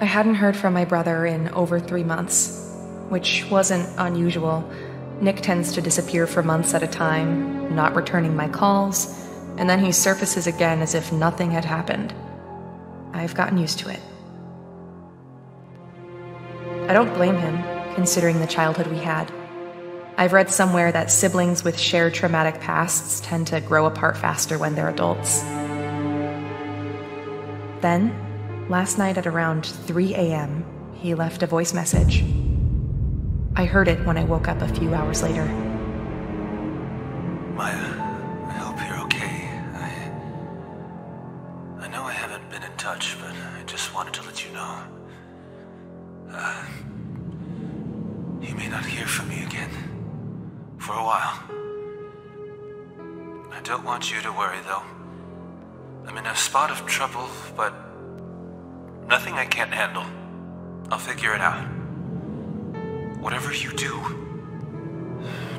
I hadn't heard from my brother in over 3 months, which wasn't unusual. Nick tends to disappear for months at a time, not returning my calls, and then he surfaces again as if nothing had happened. I've gotten used to it. I don't blame him, considering the childhood we had. I've read somewhere that siblings with shared traumatic pasts tend to grow apart faster when they're adults. Then, last night at around 3 a.m., he left a voice message. I heard it when I woke up a few hours later. Maya, I hope you're okay. I know I haven't been in touch, but I just wanted to let you know. You may not hear from me again. For a while. I don't want you to worry, though. I'm in a spot of trouble, but nothing I can't handle. I'll figure it out. Whatever you do,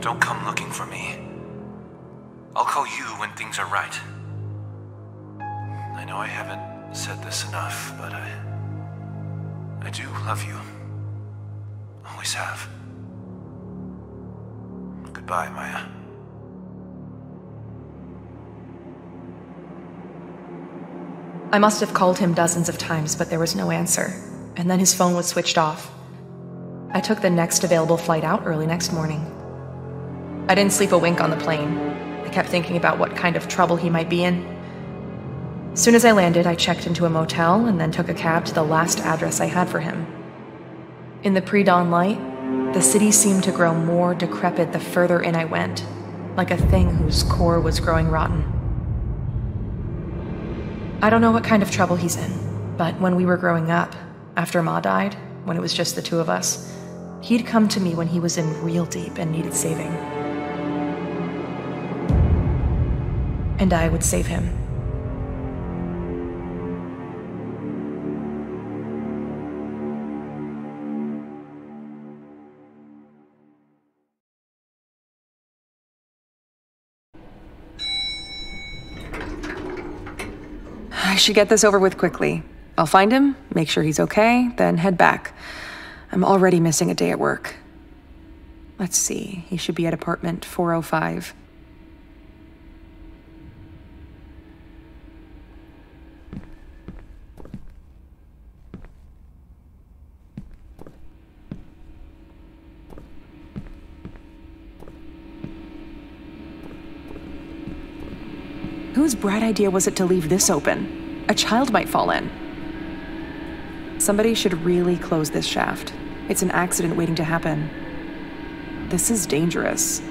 don't come looking for me. I'll call you when things are right. I know I haven't said this enough, but I do love you. Always have. Goodbye, Maya. I must have called him dozens of times, but there was no answer, and then his phone was switched off. I took the next available flight out early next morning. I didn't sleep a wink on the plane. I kept thinking about what kind of trouble he might be in. As soon as I landed, I checked into a motel and then took a cab to the last address I had for him. In the pre-dawn light, the city seemed to grow more decrepit the further in I went, like a thing whose core was growing rotten. I don't know what kind of trouble he's in, but when we were growing up, after Ma died, when it was just the two of us, he'd come to me when he was in real deep and needed saving. And I would save him. I should get this over with quickly. I'll find him, make sure he's okay, then head back. I'm already missing a day at work. Let's see, he should be at apartment 405. Whose bright idea was it to leave this open? A child might fall in. Somebody should really close this shaft. It's an accident waiting to happen. This is dangerous.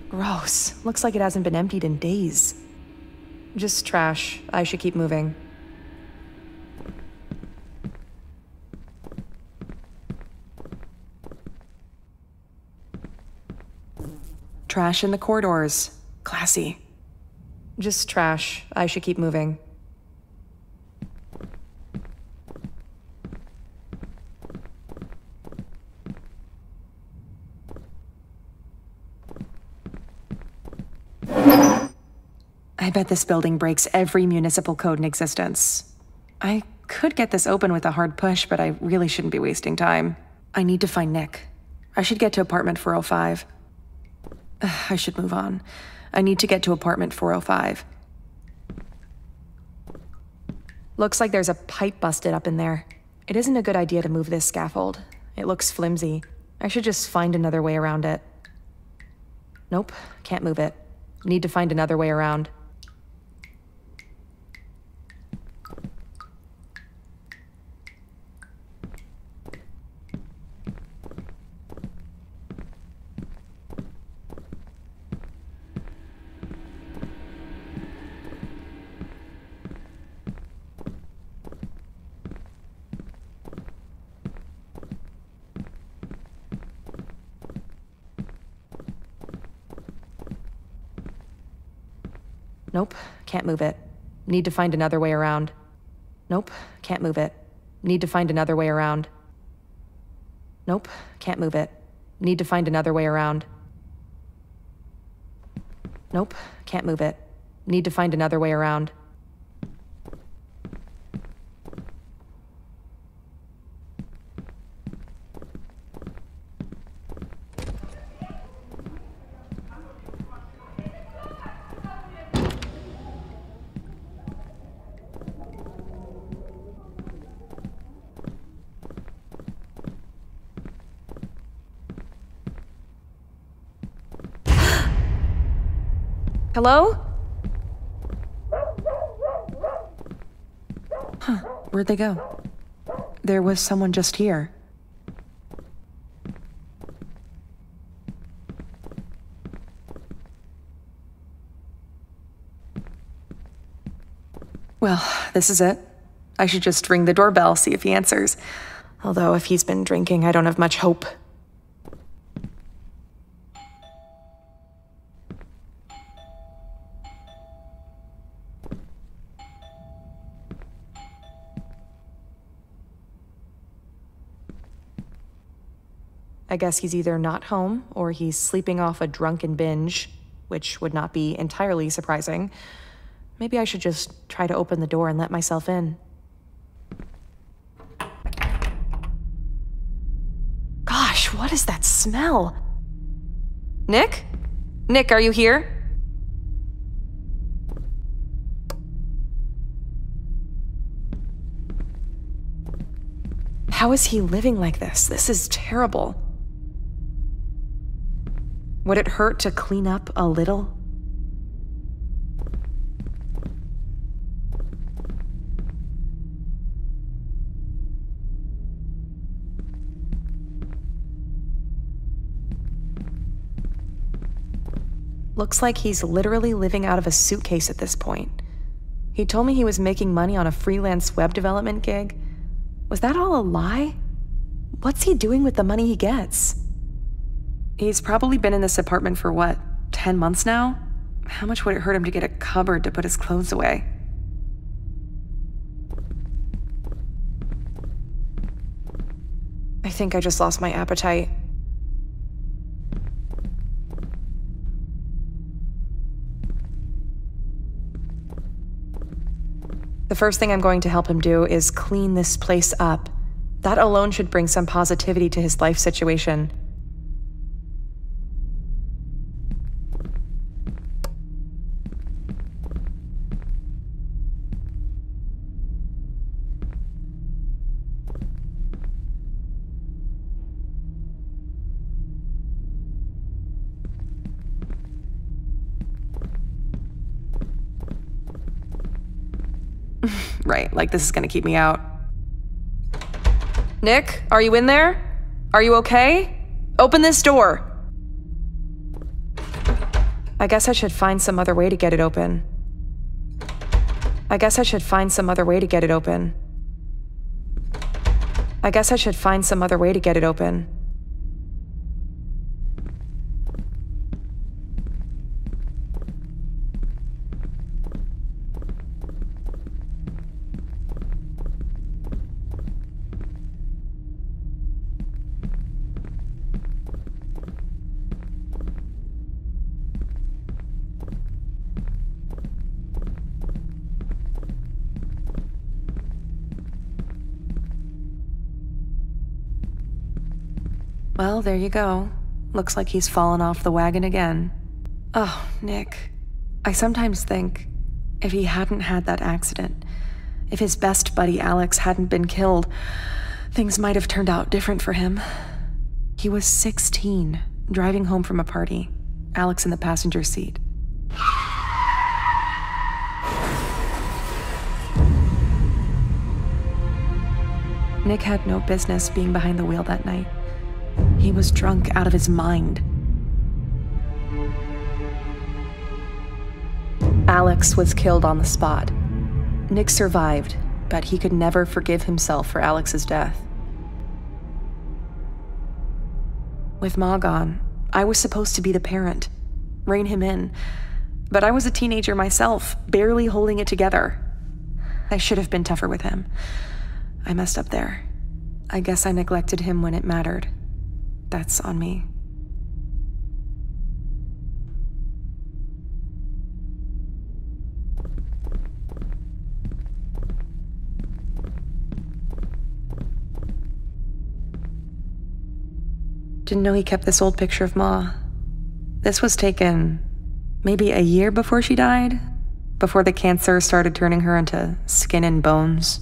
Gross. Looks like it hasn't been emptied in days. Just trash. I should keep moving. Trash in the corridors. Classy. Just trash. I should keep moving. I bet this building breaks every municipal code in existence. I could get this open with a hard push, but I really shouldn't be wasting time. I need to find Nick. I should get to apartment 405. I should move on. I need to get to apartment 405. Looks like there's a pipe busted up in there. It isn't a good idea to move this scaffold. It looks flimsy. I should just find another way around it. Nope, can't move it. Need to find another way around. Nope, can't move it. Need to find another way around. Nope, can't move it. Need to find another way around. Nope, can't move it. Need to find another way around. Nope, can't move it. Need to find another way around. Hello? Huh, where'd they go? There was someone just here. Well, this is it. I should just ring the doorbell, see if he answers. Although if he's been drinking, I don't have much hope. I guess he's either not home, or he's sleeping off a drunken binge, which would not be entirely surprising. Maybe I should just try to open the door and let myself in. Gosh, what is that smell? Nick? Nick, are you here? How is he living like this? This is terrible. Would it hurt to clean up a little? Looks like he's literally living out of a suitcase at this point. He told me he was making money on a freelance web development gig. Was that all a lie? What's he doing with the money he gets? He's probably been in this apartment for what, 10 months now? How much would it hurt him to get a cupboard to put his clothes away? I think I just lost my appetite. The first thing I'm going to help him do is clean this place up. That alone should bring some positivity to his life situation. Right, like this is gonna keep me out. Nick, are you in there? Are you okay? Open this door! I guess I should find some other way to get it open. I guess I should find some other way to get it open. I guess I should find some other way to get it open. Well, there you go. Looks like he's fallen off the wagon again. Oh, Nick. I sometimes think, if he hadn't had that accident, if his best buddy Alex hadn't been killed, things might have turned out different for him. He was 16, driving home from a party. Alex in the passenger seat. Nick had no business being behind the wheel that night. He was drunk out of his mind. Alex was killed on the spot. Nick survived, but he could never forgive himself for Alex's death. With Ma gone, I was supposed to be the parent, rein him in, But I was a teenager myself, barely holding it together. I should have been tougher with him. I messed up there. I guess I neglected him when it mattered. That's on me. Didn't know he kept this old picture of Ma. This was taken maybe a year before she died, before the cancer started turning her into skin and bones.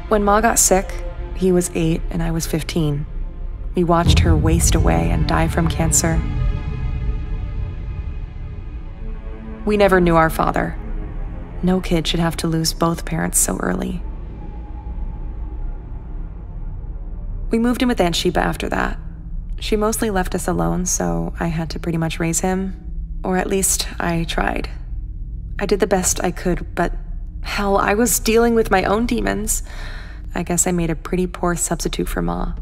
When Ma got sick, he was 8 and I was 15. We watched her waste away and die from cancer. We never knew our father. No kid should have to lose both parents so early. We moved in with Aunt Sheba after that. She mostly left us alone, so I had to pretty much raise him. Or at least I tried. I did the best I could, but hell, I was dealing with my own demons. I guess I made a pretty poor substitute for Ma.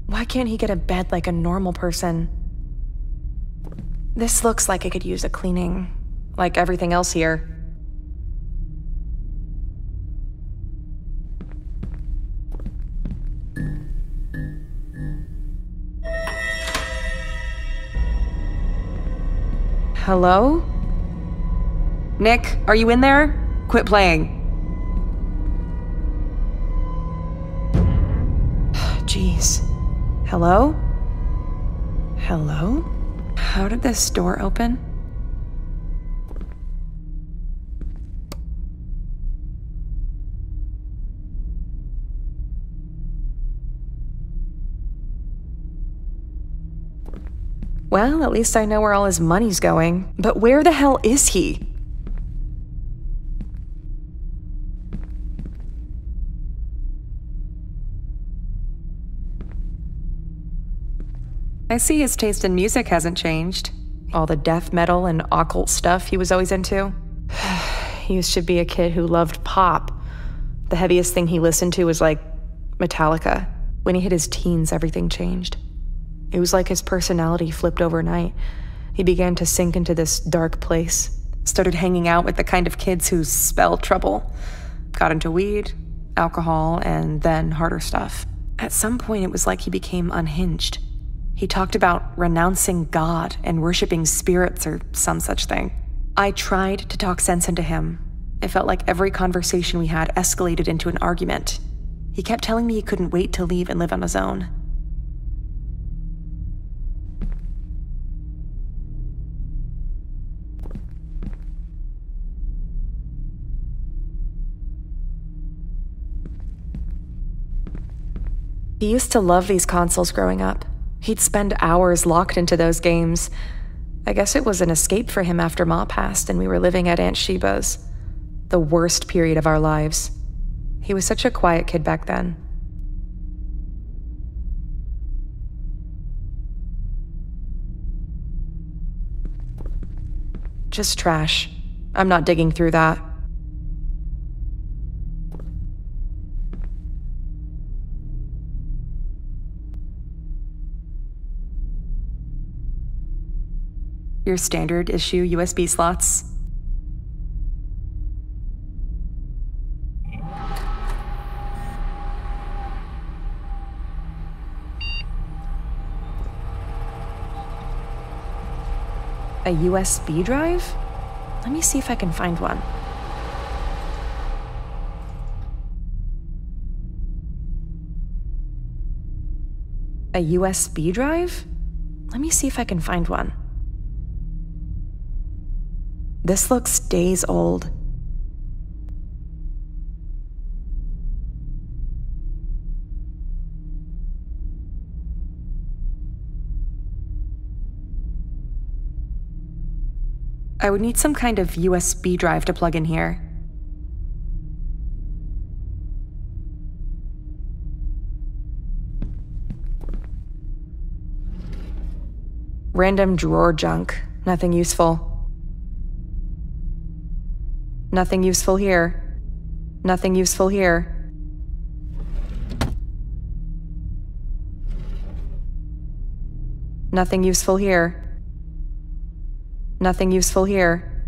Why can't he get a bed like a normal person? This looks like it could use a cleaning, like everything else here. Hello? Nick, are you in there? Quit playing. Jeez. Hello? Hello? How did this door open? Well, at least I know where all his money's going. But where the hell is he? I see his taste in music hasn't changed. All the death metal and occult stuff he was always into. He used to be a kid who loved pop. The heaviest thing he listened to was like Metallica. When he hit his teens, everything changed. It was like his personality flipped overnight. He began to sink into this dark place, started hanging out with the kind of kids who spell trouble, got into weed, alcohol, and then harder stuff. At some point, it was like he became unhinged. He talked about renouncing God and worshiping spirits or some such thing. I tried to talk sense into him. It felt like every conversation we had escalated into an argument. He kept telling me he couldn't wait to leave and live on his own. He used to love these consoles growing up. He'd spend hours locked into those games. I guess it was an escape for him after Ma passed and we were living at Aunt Sheba's. The worst period of our lives. He was such a quiet kid back then. Just trash. I'm not digging through that. Your standard issue USB slots. A USB drive? Let me see if I can find one. A USB drive? Let me see if I can find one. This looks days old. I would need some kind of USB drive to plug in here. Random drawer junk. Nothing useful. Nothing useful here. Nothing useful here. Nothing useful here. Nothing useful here.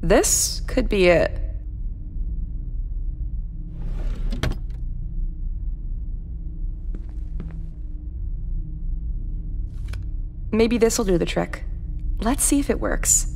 This could be it. Maybe this'll do the trick. Let's see if it works.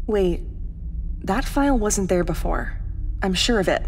Wait, that file wasn't there before. I'm sure of it.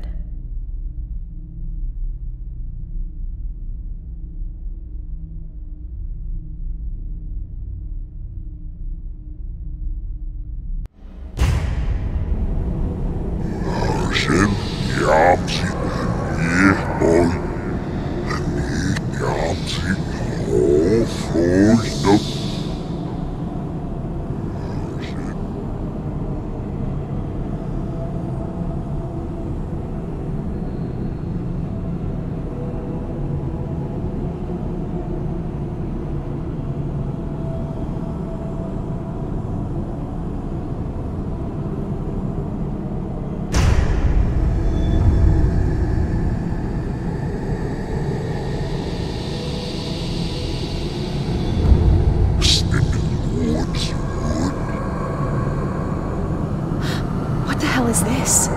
Is this?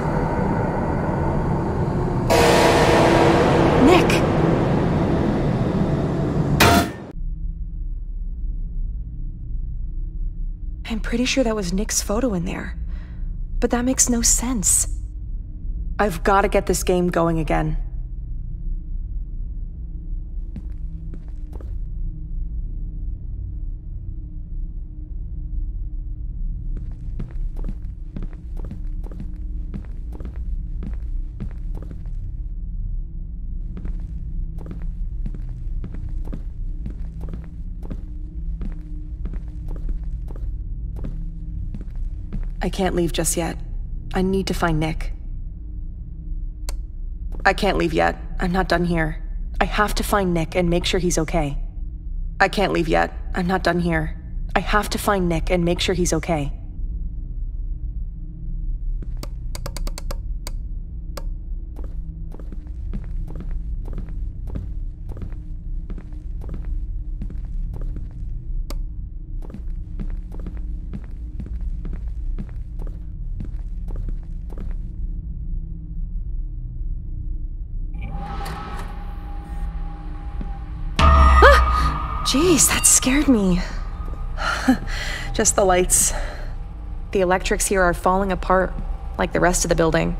Nick! I'm pretty sure that was Nick's photo in there. But that makes no sense. I've got to get this game going again. I can't leave just yet. I need to find Nick. I can't leave yet. I'm not done here. I have to find Nick and make sure he's okay. I can't leave yet. I'm not done here. I have to find Nick and make sure he's okay. Jeez, that scared me. Just the lights. The electrics here are falling apart, like the rest of the building.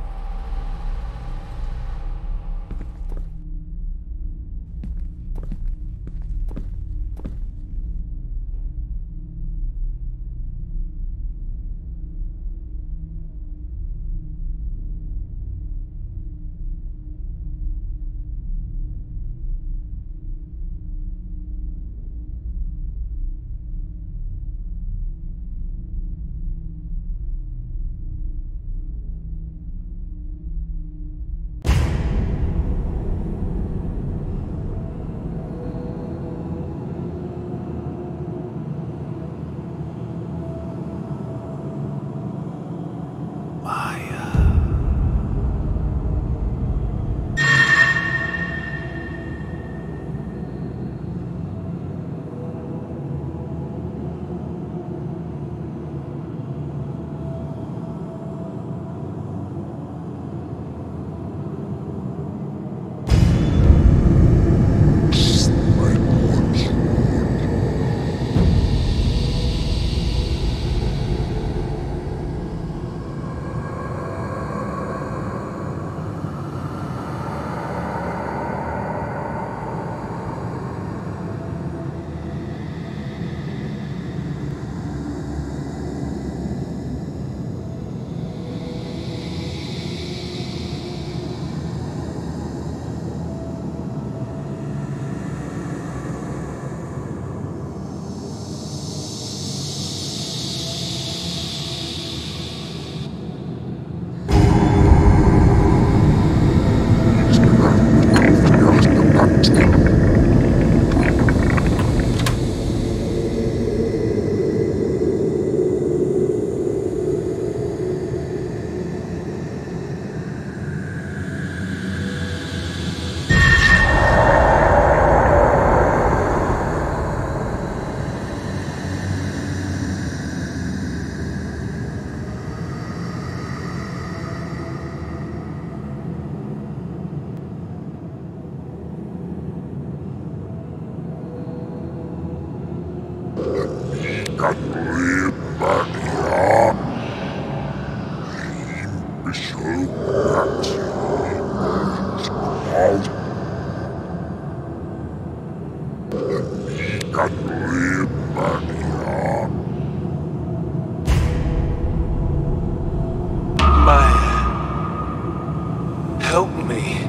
Help me.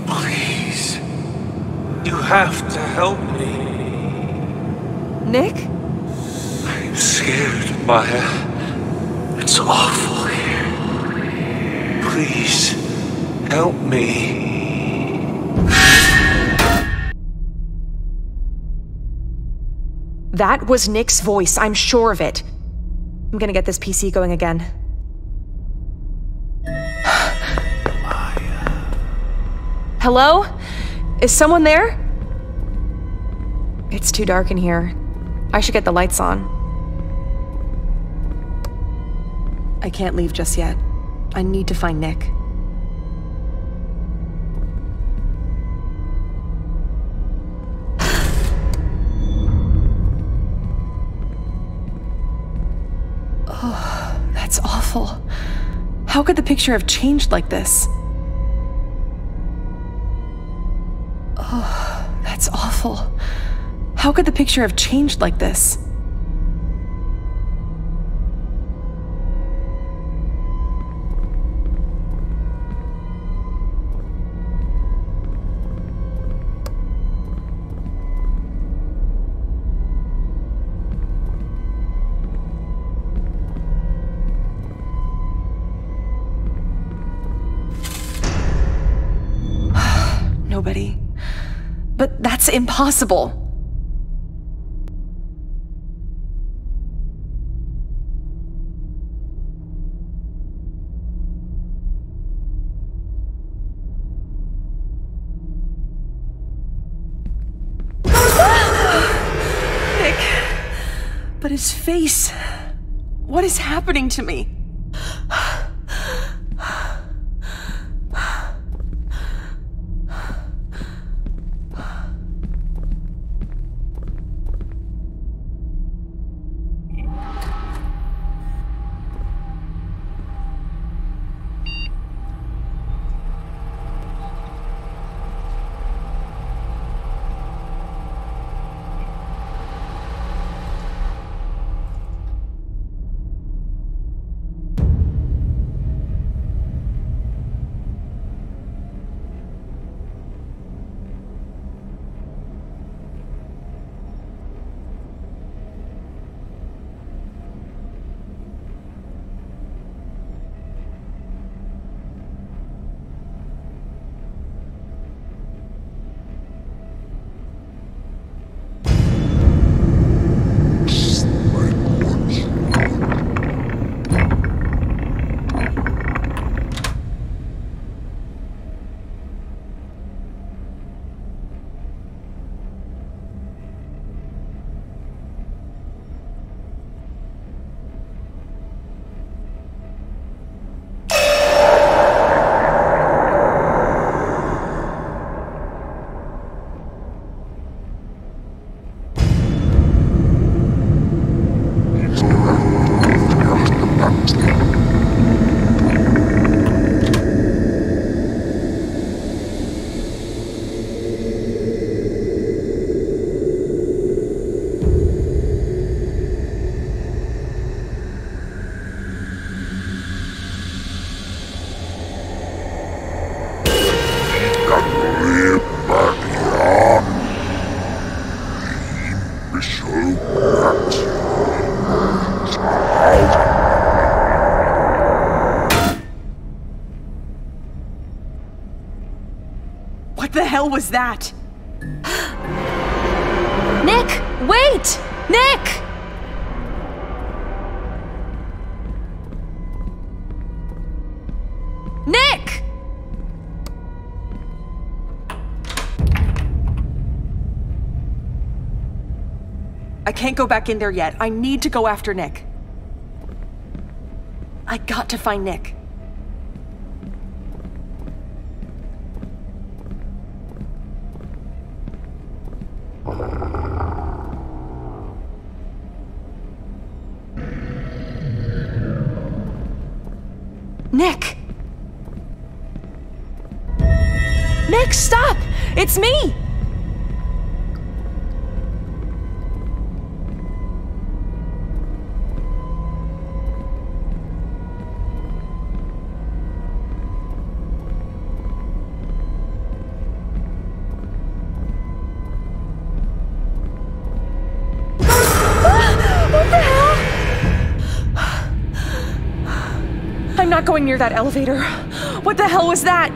Please. You have to help me. Nick? I'm scared, Maya. It's awful here. Please, help me. That was Nick's voice, I'm sure of it. I'm gonna get this PC going again. Hello? Is someone there? It's too dark in here. I should get the lights on. I can't leave just yet. I need to find Nick. Oh, that's awful. awful. How could the picture have changed like this? Oh, that's awful. How could the picture have changed like this? Nobody. But that's impossible. Nick. But his face. What is happening to me? What the hell was that? Nick! Wait! Nick! Nick! I can't go back in there yet. I need to go after Nick. I got to find Nick. Nick! Nick, stop! It's me! I'm not going near that elevator. What the hell was that?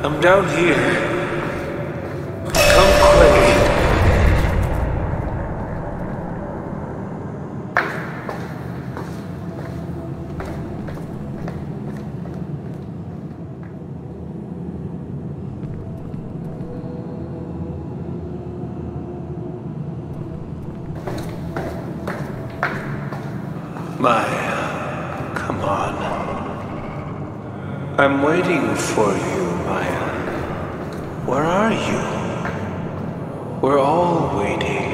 I'm down here. Come quick. Maya, come on. I'm waiting for you, Maya. Where are you? We're all waiting.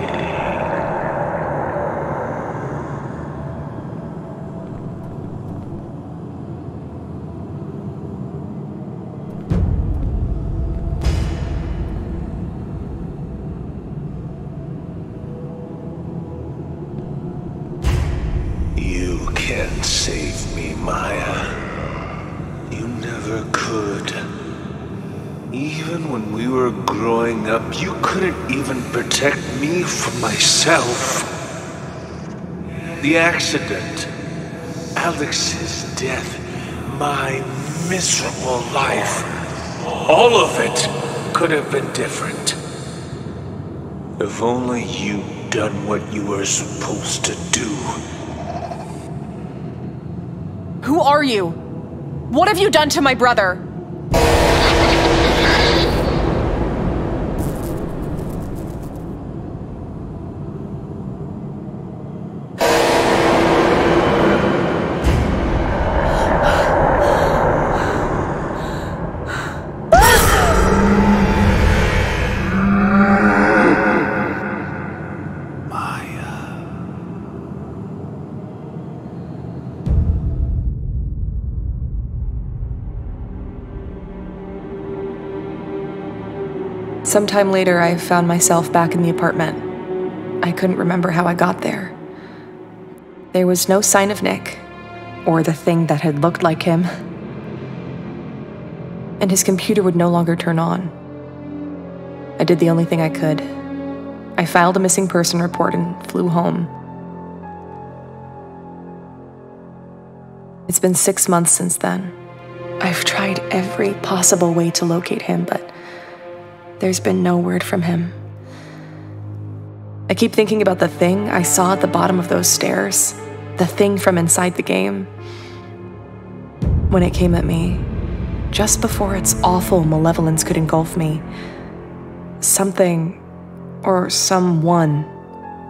You can't save me, Maya. You never could. Even when we were growing up, you couldn't even protect me from myself. The accident, Alex's death, my miserable life, all of it could have been different. If only you'd done what you were supposed to do. Who are you? What have you done to my brother? Sometime later, I found myself back in the apartment. I couldn't remember how I got there. There was no sign of Nick, or the thing that had looked like him. And his computer would no longer turn on. I did the only thing I could. I filed a missing person report and flew home. It's been 6 months since then. I've tried every possible way to locate him, but there's been no word from him. I keep thinking about the thing I saw at the bottom of those stairs, the thing from inside the game. When it came at me, just before its awful malevolence could engulf me, something or someone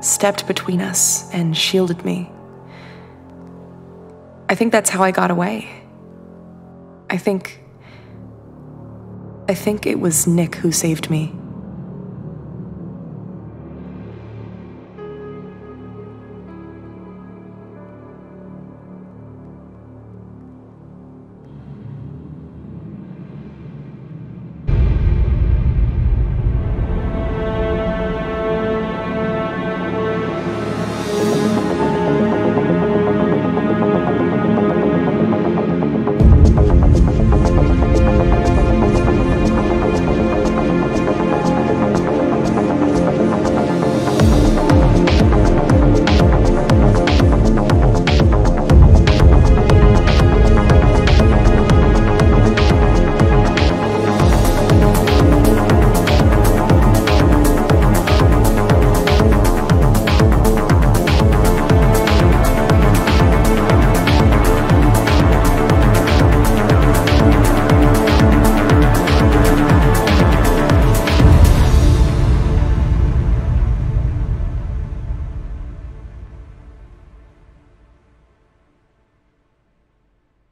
stepped between us and shielded me. I think that's how I got away. I think it was Nick who saved me.